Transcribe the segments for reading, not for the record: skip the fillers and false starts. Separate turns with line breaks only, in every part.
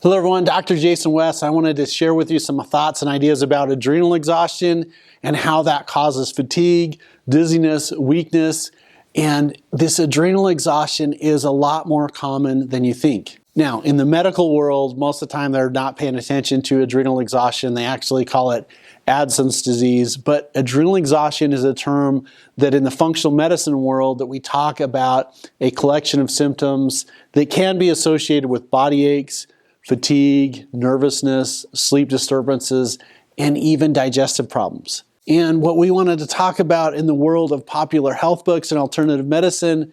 Hello everyone, Dr. Jason West. I wanted to share with you some thoughts and ideas about adrenal exhaustion and how that causes fatigue, dizziness, weakness, and this adrenal exhaustion is a lot more common than you think. Now, in the medical world, most of the time they're not paying attention to adrenal exhaustion. They actually call it Addison's disease, but adrenal exhaustion is a term that in the functional medicine world that we talk about a collection of symptoms that can be associated with body aches, fatigue, nervousness, sleep disturbances, and even digestive problems. And what we wanted to talk about in the world of popular health books and alternative medicine,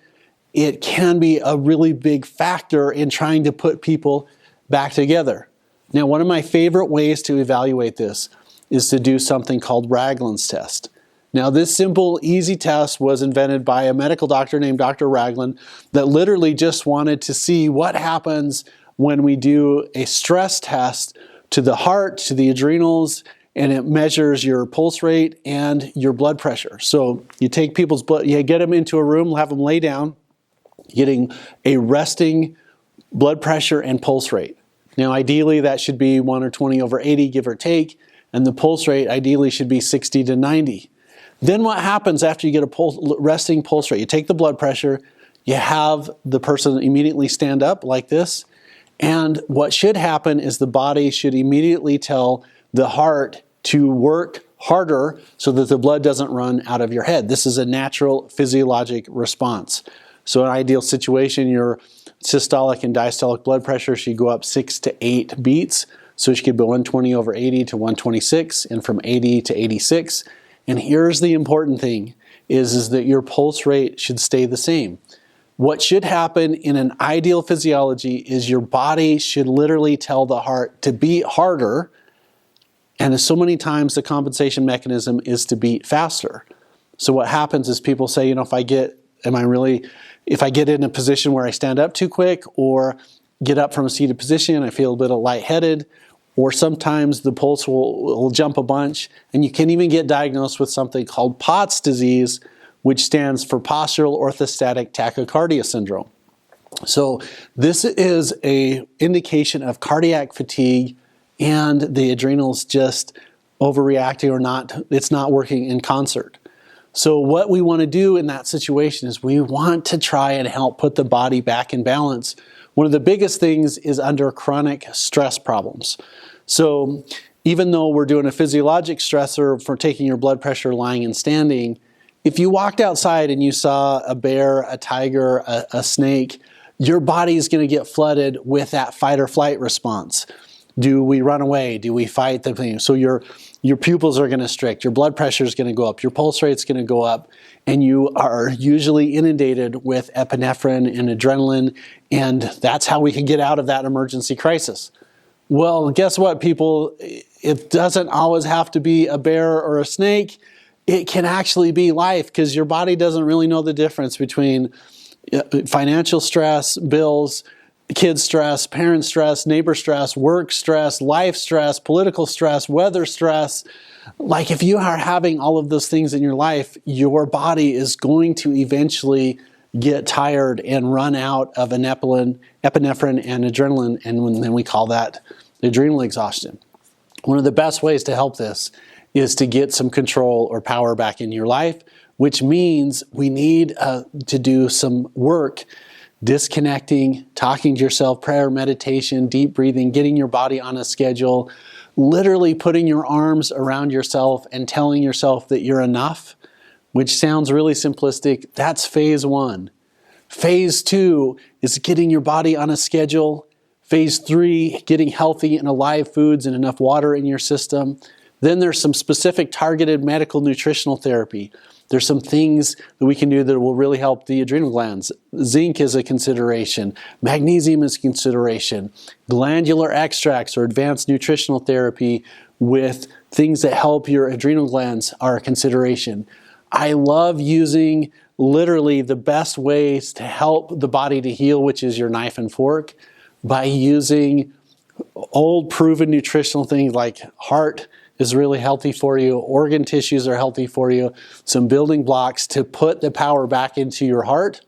it can be a really big factor in trying to put people back together. Now, one of my favorite ways to evaluate this is to do something called Ragland's test. Now, this simple, easy test was invented by a medical doctor named Dr. Ragland that literally just wanted to see what happens when we do a stress test to the heart, to the adrenals, and it measures your pulse rate and your blood pressure. So you take people's blood, you get them into a room, have them lay down, getting a resting blood pressure and pulse rate. Now, ideally, that should be 120/80, give or take, and the pulse rate ideally should be 60 to 90. Then what happens after you get a resting pulse rate? You take the blood pressure, you have the person immediately stand up like this, and what should happen is the body should immediately tell the heart to work harder so that the blood doesn't run out of your head. This is a natural physiologic response. So in an ideal situation, your systolic and diastolic blood pressure should go up 6 to 8 beats. So it should be 120/80 to 126 and from 80 to 86. And here's the important thing is that your pulse rate should stay the same. What should happen in an ideal physiology is your body should literally tell the heart to beat harder, and so many times the compensation mechanism is to beat faster. So what happens is people say, if I get in a position where I stand up too quick or get up from a seated position, I feel a bit lightheaded, or sometimes the pulse will jump a bunch, and you can even get diagnosed with something called POTS disease, which stands for postural orthostatic tachycardia syndrome. So this is an indication of cardiac fatigue and the adrenals just overreacting or not, it's not working in concert. So what we want to do in that situation is we want to try and help put the body back in balance. One of the biggest things is under chronic stress problems. So even though we're doing a physiologic stressor for taking your blood pressure lying and standing, if you walked outside and you saw a bear, a tiger, a snake, your body is going to get flooded with that fight or flight response. Do we run away? Do we fight the thing? So your pupils are going to strict, your blood pressure is going to go up, your pulse rate is going to go up, and you are usually inundated with epinephrine and adrenaline, and that's how we can get out of that emergency crisis. Well, guess what, people? It doesn't always have to be a bear or a snake. It can actually be life because your body doesn't really know the difference between financial stress, bills, kid stress, parent stress, neighbor stress, work stress, life stress, political stress, weather stress. Like if you are having all of those things in your life, your body is going to eventually get tired and run out of epinephrine and adrenaline, and then we call that adrenal exhaustion. One of the best ways to help this is to get some control or power back in your life, which means we need to do some work, disconnecting, talking to yourself, prayer, meditation, deep breathing, getting your body on a schedule, literally putting your arms around yourself and telling yourself that you're enough, which sounds really simplistic. That's phase 1. Phase 2 is getting your body on a schedule. Phase 3, getting healthy and alive foods and enough water in your system. Then there's some specific targeted medical nutritional therapy. There's some things that we can do that will really help the adrenal glands. Zinc is a consideration. Magnesium is a consideration. Glandular extracts or advanced nutritional therapy with things that help your adrenal glands are a consideration. I love using literally the best ways to help the body to heal, which is your knife and fork, by using old proven nutritional things like heart is really healthy for you, organ tissues are healthy for you, some building blocks to put the power back into your heart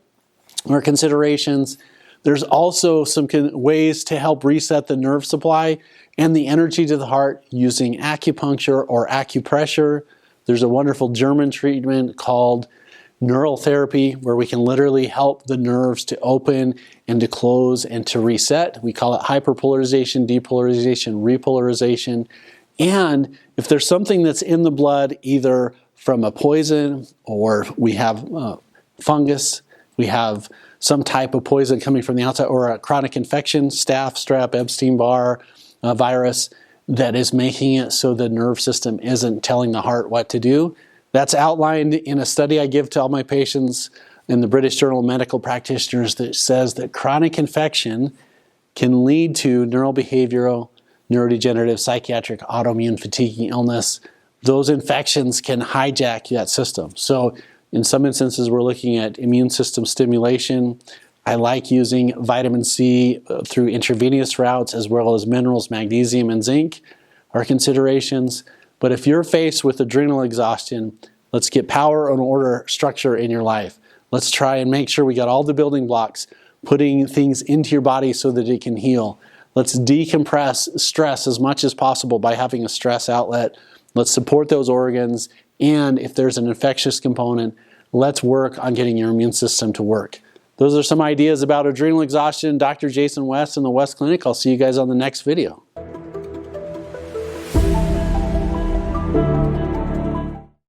are considerations. There's also some ways to help reset the nerve supply and the energy to the heart using acupuncture or acupressure. There's a wonderful German treatment called neural therapy where we can literally help the nerves to open and to close and to reset. We call it hyperpolarization, depolarization, repolarization. And if there's something that's in the blood, either from a poison or we have fungus, we have some type of poison coming from the outside, or a chronic infection, staph, strep, Epstein-Barr virus, that is making it so the nerve system isn't telling the heart what to do. That's outlined in a study I give to all my patients in the British Journal of Medical Practitioners that says that chronic infection can lead to neurobehavioral, neurodegenerative, psychiatric, autoimmune, fatiguing illness. Those infections can hijack that system. So in some instances, we're looking at immune system stimulation. I like using vitamin C through intravenous routes, as well as minerals, magnesium, and zinc are considerations. But if you're faced with adrenal exhaustion, let's get power and order, structure in your life. Let's try and make sure we got all the building blocks, putting things into your body so that it can heal. Let's decompress stress as much as possible by having a stress outlet. Let's support those organs. And if there's an infectious component, let's work on getting your immune system to work. Those are some ideas about adrenal exhaustion. Dr. Jason West in the West Clinic. I'll see you guys on the next video.